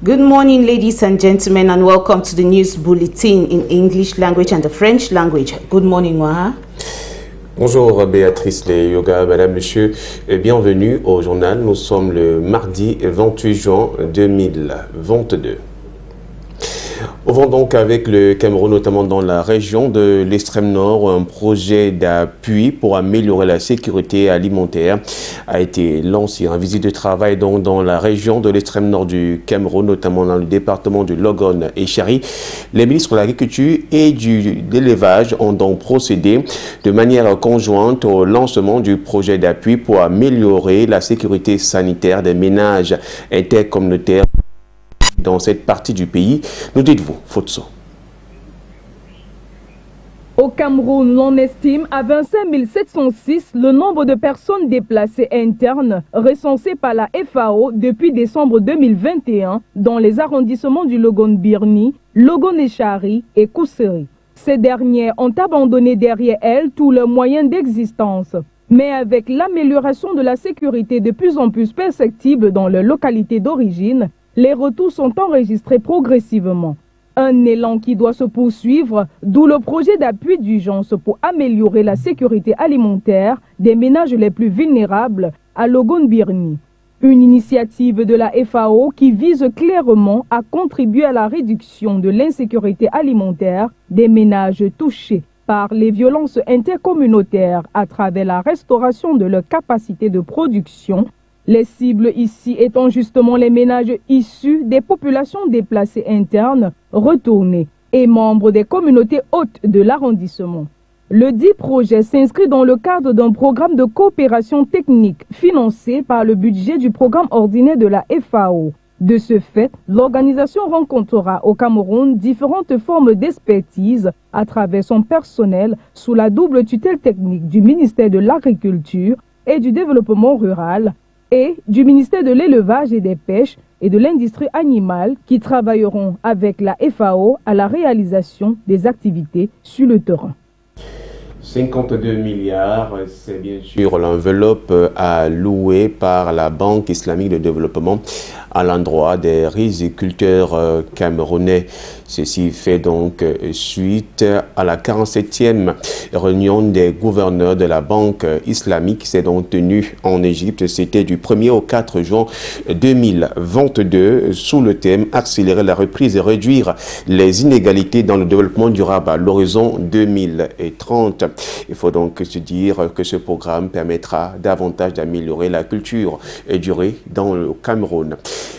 Good morning, ladies and gentlemen, and welcome to the news bulletin in English language and the French language. Good morning, Waha. Bonjour Béatrice Les Yoga, madame, monsieur, et bienvenue au journal. Nous sommes le mardi 28 juin 2022. On va donc avec le Cameroun, notamment dans la région de l'extrême nord, un projet d'appui pour améliorer la sécurité alimentaire a été lancé. Un visite de travail donc dans la région de l'extrême nord du Cameroun, notamment dans le département de Logone et Chari. Les ministres de l'Agriculture et de l'Élevage ont donc procédé de manière conjointe au lancement du projet d'appui pour améliorer la sécurité sanitaire des ménages intercommunautaires dans cette partie du pays. Nous dites-vous, Fotso. Au Cameroun, l'on estime à 25 706 le nombre de personnes déplacées internes recensées par la FAO depuis décembre 2021 dans les arrondissements du Logone-Birni, Logone-Chari et Kousséri. Ces dernières ont abandonné derrière elles tous leurs moyens d'existence. Mais avec l'amélioration de la sécurité de plus en plus perceptible dans leurs localités d'origine, les retours sont enregistrés progressivement. Un élan qui doit se poursuivre, d'où le projet d'appui d'urgence pour améliorer la sécurité alimentaire des ménages les plus vulnérables à Logone-Birni. Une initiative de la FAO qui vise clairement à contribuer à la réduction de l'insécurité alimentaire des ménages touchés par les violences intercommunautaires à travers la restauration de leur capacité de production. Les cibles ici étant justement les ménages issus des populations déplacées internes, retournées et membres des communautés hautes de l'arrondissement. Le dit projet s'inscrit dans le cadre d'un programme de coopération technique financé par le budget du programme ordinaire de la FAO. De ce fait, l'organisation rencontrera au Cameroun différentes formes d'expertise à travers son personnel sous la double tutelle technique du ministère de l'Agriculture et du Développement rural et du ministère de l'Élevage et des Pêches et de l'Industrie animale qui travailleront avec la FAO à la réalisation des activités sur le terrain. 52 milliards, c'est bien sûr l'enveloppe allouée par la Banque islamique de développement à l'endroit des riziculteurs camerounais. Ceci fait donc suite à la 47e réunion des gouverneurs de la Banque islamique qui s'est donc tenue en Égypte. C'était du 1er au 4 juin 2022 sous le thème « Accélérer la reprise et réduire les inégalités dans le développement durable à l'horizon 2030 ». Il faut donc se dire que ce programme permettra davantage d'améliorer la culture et durée dans le Cameroun.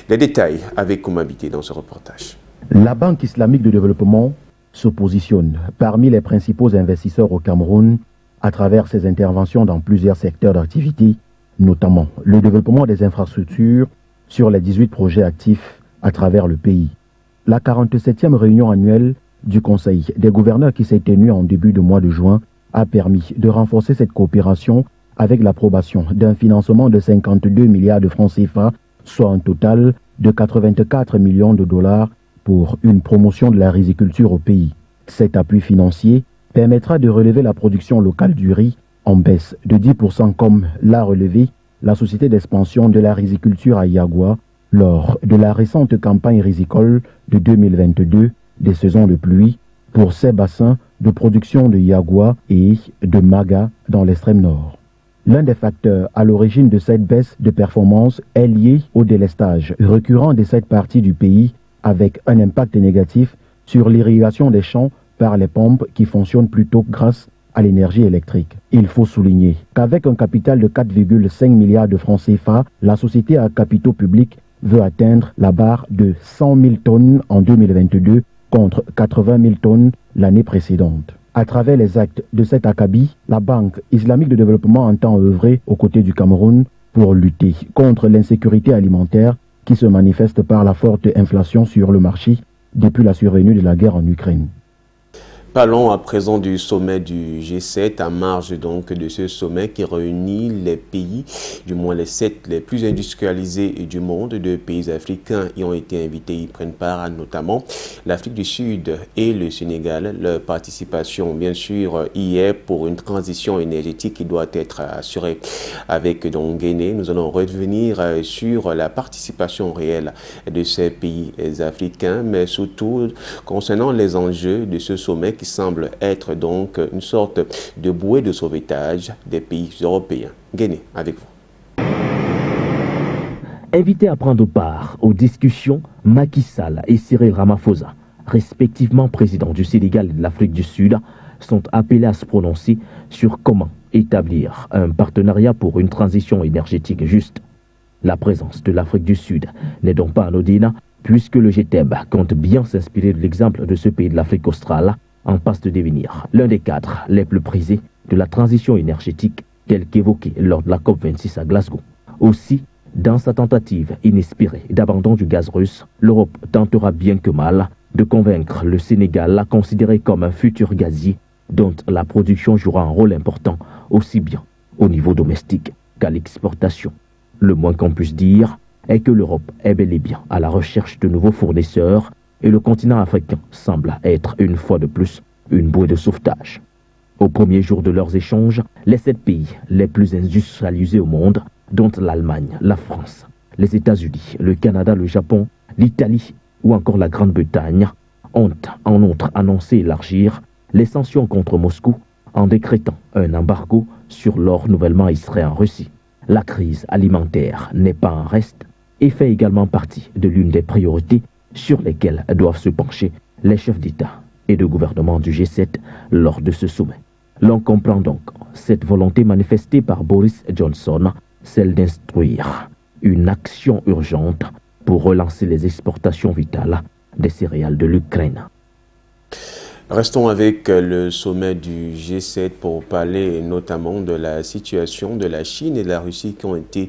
Les détails avec Koumabité dans ce reportage. La Banque islamique de développement se positionne parmi les principaux investisseurs au Cameroun à travers ses interventions dans plusieurs secteurs d'activité, notamment le développement des infrastructures sur les 18 projets actifs à travers le pays. La 47e réunion annuelle du Conseil des gouverneurs qui s'est tenue en début de mois de juin a permis de renforcer cette coopération avec l'approbation d'un financement de 52 milliards de francs CFA, soit un total de 84 millions de dollars pour une promotion de la riziculture au pays. Cet appui financier permettra de relever la production locale du riz en baisse de 10% comme l'a relevé la société d'expansion de la riziculture à Yagua lors de la récente campagne rizicole de 2022 des saisons de pluie pour ces bassins de production de Yagua et de Maga dans l'extrême nord. L'un des facteurs à l'origine de cette baisse de performance est lié au délestage récurrent de cette partie du pays avec un impact négatif sur l'irrigation des champs par les pompes qui fonctionnent plutôt grâce à l'énergie électrique. Il faut souligner qu'avec un capital de 4,5 milliards de francs CFA, la société à capitaux publics veut atteindre la barre de 100 000 tonnes en 2022 contre 80 000 tonnes l'année précédente. À travers les actes de cet acabit, la Banque islamique de développement entend œuvrer aux côtés du Cameroun pour lutter contre l'insécurité alimentaire qui se manifeste par la forte inflation sur le marché depuis la survenue de la guerre en Ukraine. Parlons à présent du sommet du G7, en marge donc de ce sommet qui réunit les pays, du moins les 7 les plus industrialisés du monde. 2 pays africains y ont été invités, y prennent part notamment l'Afrique du Sud et le Sénégal. Leur participation, bien sûr, y est pour une transition énergétique qui doit être assurée. Avec donc Guinée, nous allons revenir sur la participation réelle de ces pays africains, mais surtout concernant les enjeux de ce sommet qui semble être donc une sorte de bouée de sauvetage des pays européens. Guinée, avec vous. Invités à prendre part aux discussions, Macky Sall et Cyril Ramaphosa, respectivement présidents du Sénégal et de l'Afrique du Sud, sont appelés à se prononcer sur comment établir un partenariat pour une transition énergétique juste. La présence de l'Afrique du Sud n'est donc pas anodine, puisque le GTEB compte bien s'inspirer de l'exemple de ce pays de l'Afrique australe, en passe de devenir l'un des cadres les plus prisés de la transition énergétique tel qu'évoqué lors de la COP26 à Glasgow. Aussi, dans sa tentative inespérée d'abandon du gaz russe, l'Europe tentera bien que mal de convaincre le Sénégal à considérer comme un futur gazier dont la production jouera un rôle important aussi bien au niveau domestique qu'à l'exportation. Le moins qu'on puisse dire est que l'Europe est bel et bien à la recherche de nouveaux fournisseurs et le continent africain semble être une fois de plus une bouée de sauvetage. Au premier jour de leurs échanges, les 7 pays les plus industrialisés au monde, dont l'Allemagne, la France, les États-Unis, le Canada, le Japon, l'Italie ou encore la Grande-Bretagne, ont en outre annoncé élargir les sanctions contre Moscou en décrétant un embargo sur l'or nouvellement extrait en Russie. La crise alimentaire n'est pas un reste et fait également partie de l'une des priorités sur lesquelles doivent se pencher les chefs d'État et de gouvernement du G7 lors de ce sommet. L'on comprend donc cette volonté manifestée par Boris Johnson, celle d'instruire une action urgente pour relancer les exportations vitales des céréales de l'Ukraine. Restons avec le sommet du G7 pour parler notamment de la situation de la Chine et de la Russie qui ont été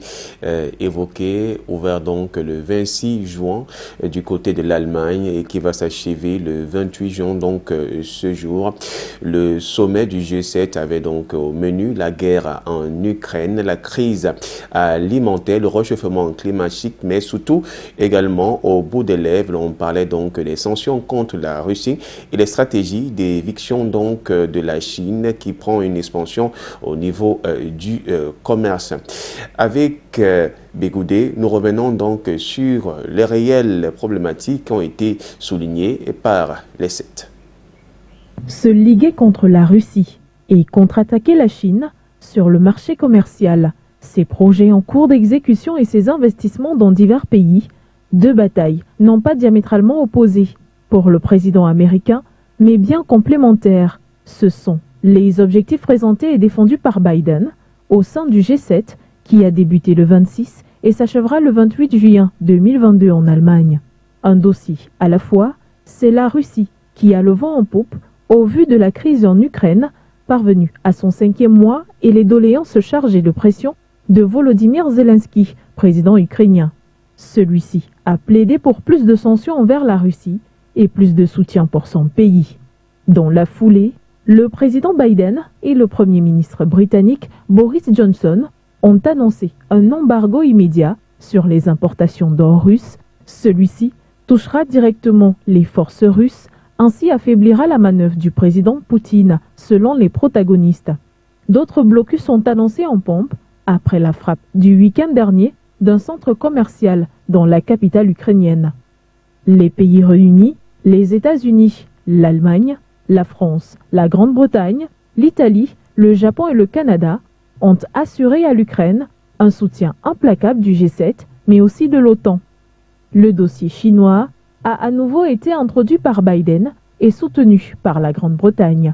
évoquées, ouvert donc le 26 juin du côté de l'Allemagne et qui va s'achever le 28 juin, donc ce jour. Le sommet du G7 avait donc au menu la guerre en Ukraine, la crise alimentaire, le réchauffement climatique, mais surtout également au bout des lèvres, on parlait donc des sanctions contre la Russie et les stratégies d'éviction donc de la Chine qui prend une expansion au niveau du commerce. Avec Bégoudé, nous revenons donc sur les réelles problématiques qui ont été soulignées par les 7. Se liguer contre la Russie et contre-attaquer la Chine sur le marché commercial, ses projets en cours d'exécution et ses investissements dans divers pays, 2 batailles non pas diamétralement opposées pour le président américain, mais bien complémentaires. Ce sont les objectifs présentés et défendus par Biden au sein du G7 qui a débuté le 26 et s'achèvera le 28 juin 2022 en Allemagne. Un dossier à la fois, c'est la Russie qui a le vent en poupe au vu de la crise en Ukraine, parvenue à son 5e mois et les doléances chargées de pression de Volodymyr Zelensky, président ukrainien. Celui-ci a plaidé pour plus de sanctions envers la Russie et plus de soutien pour son pays. Dans la foulée, le président Biden et le premier ministre britannique Boris Johnson ont annoncé un embargo immédiat sur les importations d'or russe. Celui-ci touchera directement les forces russes, ainsi affaiblira la manœuvre du président Poutine, selon les protagonistes. D'autres blocus sont annoncés en pompe après la frappe du week-end dernier d'un centre commercial dans la capitale ukrainienne. Les pays réunis, les États-Unis, l'Allemagne, la France, la Grande-Bretagne, l'Italie, le Japon et le Canada ont assuré à l'Ukraine un soutien implacable du G7, mais aussi de l'OTAN. Le dossier chinois a à nouveau été introduit par Biden et soutenu par la Grande-Bretagne.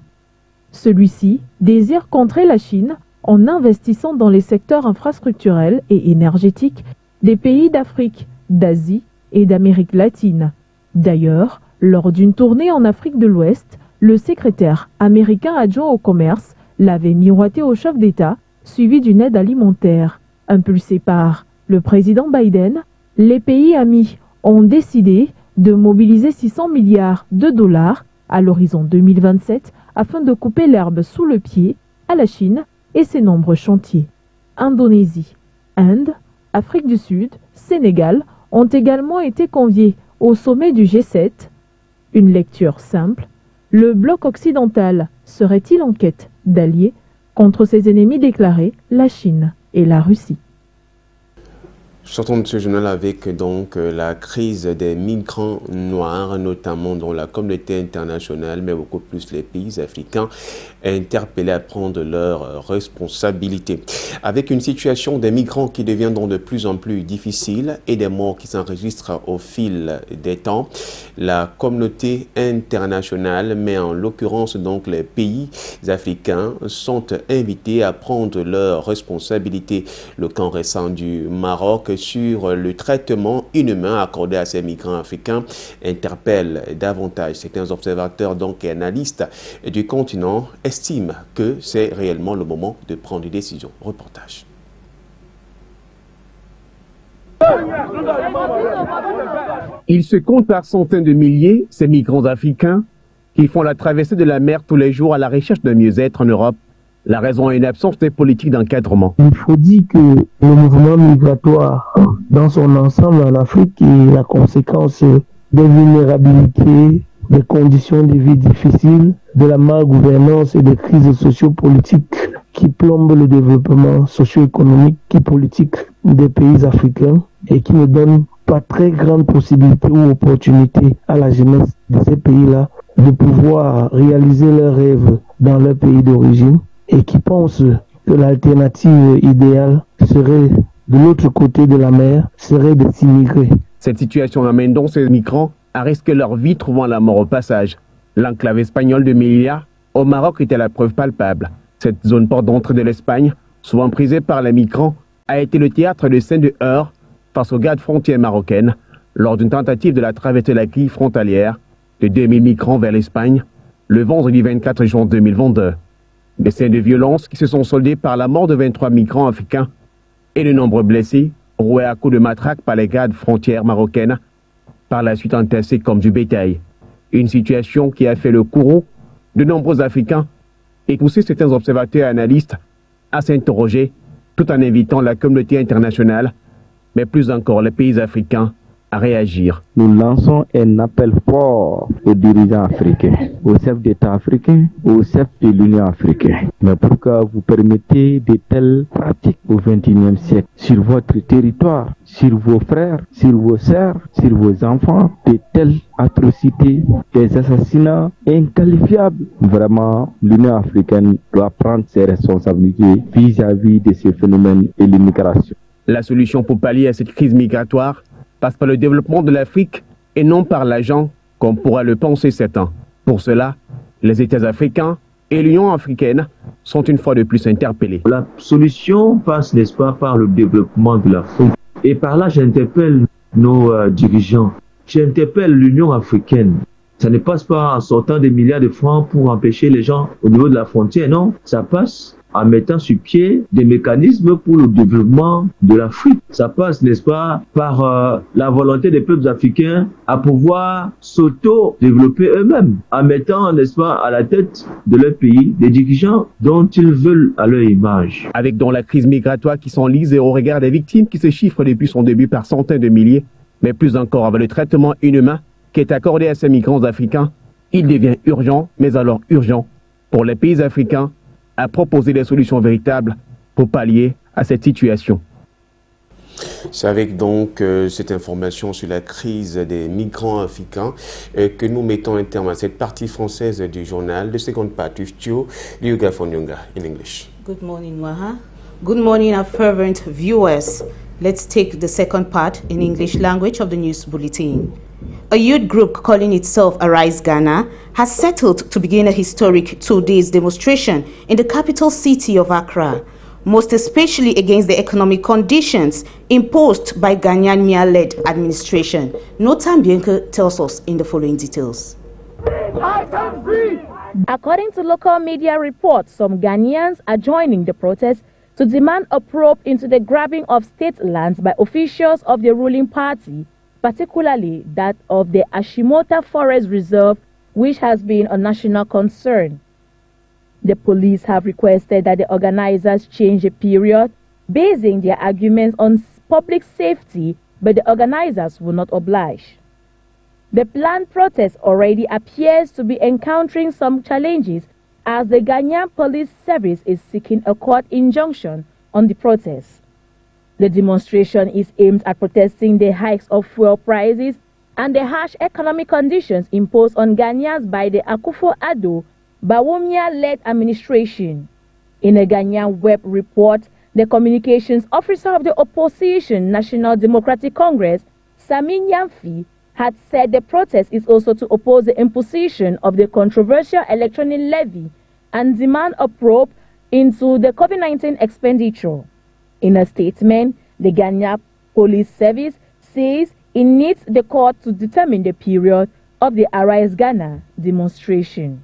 Celui-ci désire contrer la Chine en investissant dans les secteurs infrastructurels et énergétiques des pays d'Afrique, d'Asie et d'Amérique latine. D'ailleurs, lors d'une tournée en Afrique de l'Ouest, le secrétaire américain adjoint au commerce l'avait miroité au chef d'État, suivi d'une aide alimentaire. Impulsée par le président Biden, les pays amis ont décidé de mobiliser 600 milliards de dollars à l'horizon 2027 afin de couper l'herbe sous le pied à la Chine et ses nombreux chantiers. Indonésie, Inde, Afrique du Sud, Sénégal ont également été conviés au sommet du G7. Une lecture simple: le bloc occidental serait-il en quête d'alliés contre ses ennemis déclarés, la Chine et la Russie? Sortons de ce journal avec donc la crise des migrants noirs, notamment dans la communauté internationale, mais beaucoup plus les pays africains, interpellés à prendre leurs responsabilités. Avec une situation des migrants qui devient donc de plus en plus difficile et des morts qui s'enregistrent au fil des temps, la communauté internationale, mais en l'occurrence donc les pays africains, sont invités à prendre leurs responsabilités. Le camp récent du Maroc sur le traitement inhumain accordé à ces migrants africains interpelle davantage. Certains observateurs donc et analystes du continent estiment que c'est réellement le moment de prendre des décisions. Reportage. Ils se comptent par centaines de milliers, ces migrants africains qui font la traversée de la mer tous les jours à la recherche d'un mieux-être en Europe. La raison est une absence de politique d'encadrement. Il faut dire que le mouvement migratoire dans son ensemble en Afrique est la conséquence des vulnérabilités, des conditions de vie difficiles, de la malgouvernance et des crises sociopolitiques qui plombent le développement socio-économique et politique des pays africains et qui ne donnent pas très grande possibilité ou opportunité à la jeunesse de ces pays-là de pouvoir réaliser leurs rêves dans leur pays d'origine, et qui pensent que l'alternative idéale serait de l'autre côté de la mer, serait de s'immigrer. Cette situation amène donc ces migrants à risquer leur vie, trouvant la mort au passage. L'enclave espagnole de Melilla, au Maroc, était la preuve palpable. Cette zone porte d'entrée de l'Espagne, souvent prisée par les migrants, a été le théâtre de scènes de heurts face aux gardes frontières marocaines lors d'une tentative de la traversée de la grille frontalière de 2000 migrants vers l'Espagne le vendredi 24 juin 2022. Des scènes de violence qui se sont soldées par la mort de 23 migrants africains et de nombreux blessés, roués à coups de matraque par les gardes frontières marocaines, par la suite entassés comme du bétail. Une situation qui a fait le courroux de nombreux Africains et poussé certains observateurs et analystes à s'interroger, tout en invitant la communauté internationale, mais plus encore les pays africains, à réagir. Nous lançons un appel fort aux dirigeants africains, aux chefs d'État africains, aux chefs de l'Union africaine. Mais pourquoi vous permettez de telles pratiques au XXIe siècle sur votre territoire, sur vos frères, sur vos sœurs, sur vos enfants, de telles atrocités, des assassinats inqualifiables? Vraiment, l'Union africaine doit prendre ses responsabilités vis-à-vis de ces phénomènes et l'immigration. La solution pour pallier à cette crise migratoire passe par le développement de l'Afrique et non par l'argent, comme pourraient le penser certains. Pour cela, les États africains et l'Union africaine sont une fois de plus interpellés. La solution passe, n'est-ce pas, par le développement de l'Afrique. Et par là, j'interpelle nos dirigeants, j'interpelle l'Union africaine. Ça ne passe pas en sortant des milliards de francs pour empêcher les gens au niveau de la frontière, non. Ça passe en mettant sur pied des mécanismes pour le développement de l'Afrique. Ça passe, n'est-ce pas, par la volonté des peuples africains à pouvoir s'auto-développer eux-mêmes, en mettant, n'est-ce pas, à la tête de leur pays des dirigeants dont ils veulent à leur image. Avec donc la crise migratoire qui s'enlise et au regard des victimes qui se chiffrent depuis son début par centaines de milliers, mais plus encore avec le traitement inhumain qui est accordé à ces migrants africains, il devient urgent, mais alors urgent, pour les pays africains à proposer des solutions véritables pour pallier à cette situation. C'est avec donc cette information sur la crise des migrants africains que nous mettons un terme à cette partie française du journal. The second part of Tio, Liuga Fonyonga in English. Good morning, Waha. Good morning, our fervent viewers. Let's take the second part in English language of the news bulletin. A youth group calling itself Arise Ghana has settled to begin a historic 2-day demonstration in the capital city of Accra, most especially against the economic conditions imposed by Ghanaian Mia-led administration. Notam Bianca tells us in the following details. According to local media reports, some Ghanaians are joining the protest to demand a probe into the grabbing of state lands by officials of the ruling party, particularly that of the Ashimota Forest Reserve which has been a national concern. The police have requested that the organizers change the period, basing their arguments on public safety, but the organizers will not oblige. The planned protest already appears to be encountering some challenges as the Ghanaian Police Service is seeking a court injunction on the protest. The demonstration is aimed at protesting the hikes of fuel prices and the harsh economic conditions imposed on Ghanaians by the Akufo-Addo Bawumia-led administration. In a Ghanaian web report, the communications officer of the opposition National Democratic Congress, Sami Nyamfi, had said the protest is also to oppose the imposition of the controversial electronic levy and demand a probe into the COVID-19 expenditure. In a statement, the Ghana Police Service says it needs the court to determine the period of the Arise Ghana demonstration.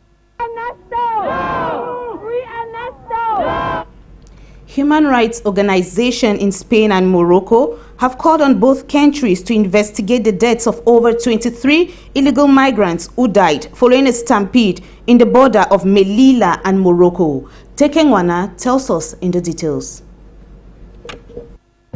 Human rights organizations in Spain and Morocco have called on both countries to investigate the deaths of over 23 illegal migrants who died following a stampede in the border of Melilla and Morocco. Tekengwana tells us in the details.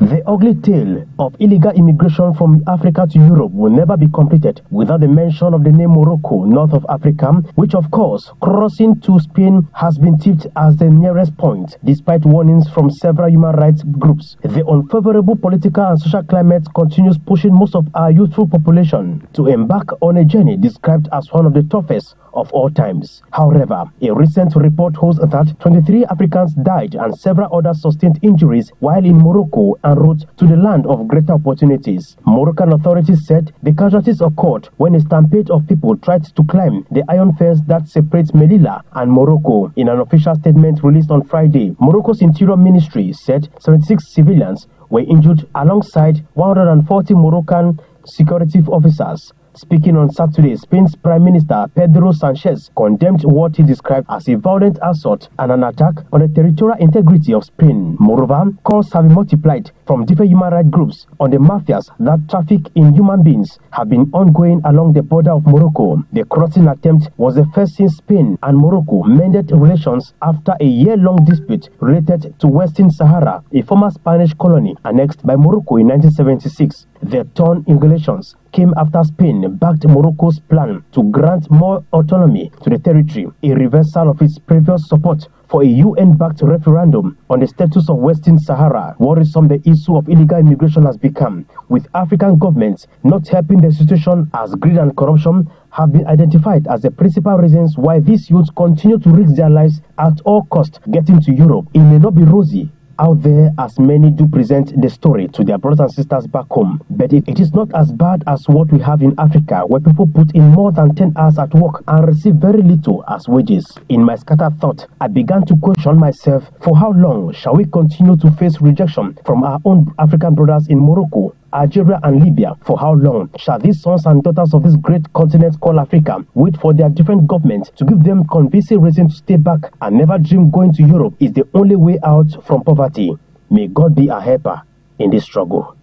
The ugly tale of illegal immigration from Africa to Europe will never be completed without the mention of the name Morocco, north of Africa, which of course, crossing to Spain has been tipped as the nearest point, despite warnings from several human rights groups. The unfavorable political and social climate continues pushing most of our youthful population to embark on a journey described as one of the toughest of all times. However, a recent report holds that 23 Africans died and several others sustained injuries while in Morocco en route to the land of greater opportunities. Moroccan authorities said the casualties occurred when a stampede of people tried to climb the iron fence that separates Melilla and Morocco. In an official statement released on Friday, Morocco's Interior Ministry said 76 civilians were injured alongside 140 Moroccan security officers. Speaking on Saturday, Spain's Prime Minister Pedro Sanchez condemned what he described as a violent assault and an attack on the territorial integrity of Spain. Moreover, calls have been multiplied from different human rights groups on the mafias that traffic in human beings have been ongoing along the border of Morocco. The crossing attempt was the first since Spain and Morocco mended relations after a year-long dispute related to Western Sahara, a former Spanish colony annexed by Morocco in 1976. The turn in relations came after Spain backed Morocco's plan to grant more autonomy to the territory, a reversal of its previous support for a UN-backed referendum on the status of Western Sahara. Worrisome the issue of illegal immigration has become, with African governments not helping the situation as greed and corruption have been identified as the principal reasons why these youths continue to risk their lives at all costs getting to Europe. It may not be rosy out there as many do present the story to their brothers and sisters back home, but it is not as bad as what we have in Africa, where people put in more than 10 hours at work and receive very little as wages. In my scattered thought, I began to question myself, for how long shall we continue to face rejection from our own African brothers in Morocco, Algeria and Libya? For how long shall these sons and daughters of this great continent called Africa wait for their different governments to give them convincing reason to stay back and never dream going to Europe is the only way out from poverty? May God be a helper in this struggle.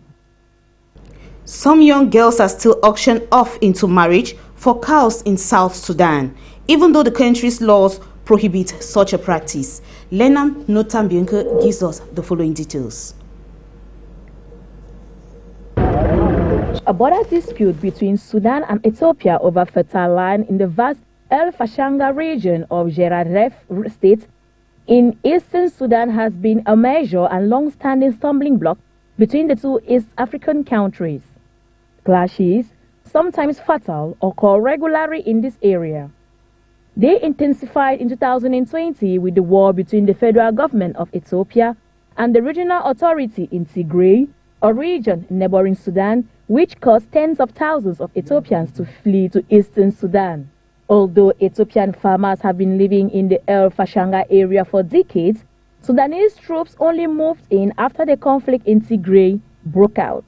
Some young girls are still auctioned off into marriage for cows in South Sudan, even though the country's laws prohibit such a practice. Lenam Notambionke gives us the following details. A border dispute between Sudan and Ethiopia over fertile land in the vast El Fashanga region of Geraref state in eastern Sudan has been a major and long-standing stumbling block between the two East African countries. Clashes, sometimes fatal, occur regularly in this area. They intensified in 2020 with the war between the federal government of Ethiopia and the regional authority in Tigray, a region neighboring Sudan, which caused tens of thousands of Ethiopians to flee to eastern Sudan. Although Ethiopian farmers have been living in the El Fashanga area for decades, Sudanese troops only moved in after the conflict in Tigray broke out.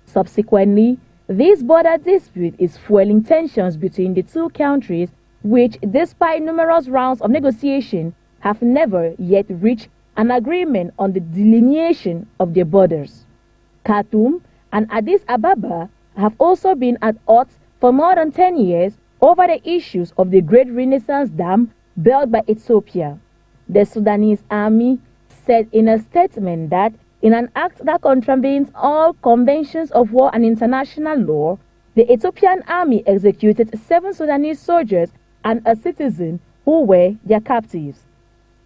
Subsequently, this border dispute is fueling tensions between the two countries, which, despite numerous rounds of negotiation, have never yet reached an agreement on the delineation of their borders. Khartoum and Addis Ababa have also been at odds for more than 10 years over the issues of the Great Renaissance Dam built by Ethiopia. The Sudanese army said in a statement that in an act that contravenes all conventions of war and international law, the Ethiopian army executed 7 Sudanese soldiers and a citizen who were their captives.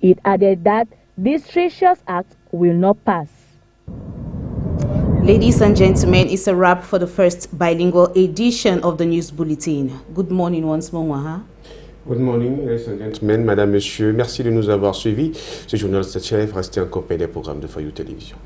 It added that this treacherous act will not pass. Ladies and gentlemen, it's a wrap for the first bilingual edition of the News Bulletin. Good morning once more, Waha. Good morning, ladies and gentlemen, madame, monsieur. Merci de nous avoir suivis. Ce journal s'achève. Restez en compagnie des programmes de Fayou Télévision.